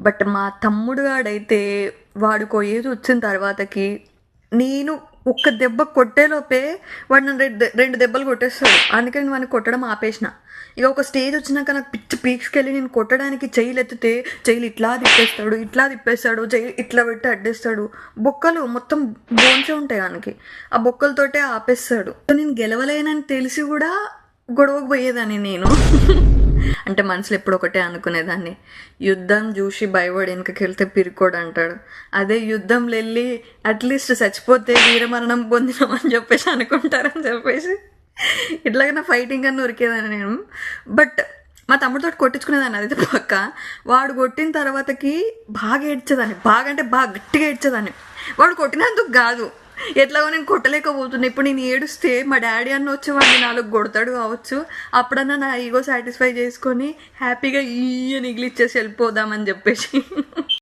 But మా తమ్ముడు గాడైతే వాడికో age వచ్చిన తర్వాతకి నేను ఒక్క దెబ్బ కొట్టేలోపే వాడు నన్ను రెండు దెబ్బలు కొట్టేస్తాడు. అందుకని నేను వాడిని కొట్టడం ఆపేసిన. ఇక ఒక స్టేజ్ వచ్చినాక నాకు పిచ్చి పీక్స్కెళ్ళి నేను కొట్టడానికి చెయ్యిలు ఎత్తితే చెయ్యిలు ఇట్లా తిప్పేస్తాడు చెయ్యి ఇట్లా పెట్టి అడ్డేస్తాడు. బొక్కలు మొత్తం బోన్సే ఉంటాయి దానికి, ఆ బొక్కలతోటే ఆపేస్తాడు. నేను గెలవలేనని తెలిసి కూడా గొడవకు పోయేదాన్ని నేను. అంటే మనసులో ఎప్పుడు ఒకటే అనుకునేదాన్ని, యుద్ధం చూసి భయపడి వెనకకి వెళ్తే పిరుకోడు అంటాడు. అదే యుద్ధంలో వెళ్ళి అట్లీస్ట్ చచ్చిపోతే వీరమరణం పొందినామని చెప్పేసి అనుకుంటారని చెప్పేసి ఇట్లాగే నా ఫైటింగ్ అని ఉరికేదాన్ని నేను. బట్ మా తమ్ముడితో కొట్టించుకునేదాన్ని, అదైతే పక్క. వాడు కొట్టిన తర్వాతకి బాగా ఏడ్చేదాన్ని, బాగా అంటే బాగా గట్టిగా ఏడ్చేదాన్ని. వాడు కొట్టినందుకు కాదు, ఎట్లాగో నేను కొట్టలేకపోతున్నా. ఇప్పుడు నేను ఏడుస్తే మా డాడీ అన్న వచ్చి వాడిని నాలుగు కొడతాడు కావచ్చు, అప్పుడన్నా నా ఈగో సాటిస్ఫై చేసుకొని హ్యాపీగా ఈ నిగిలిచ్చేసి వెళ్ళిపోదామని చెప్పేసి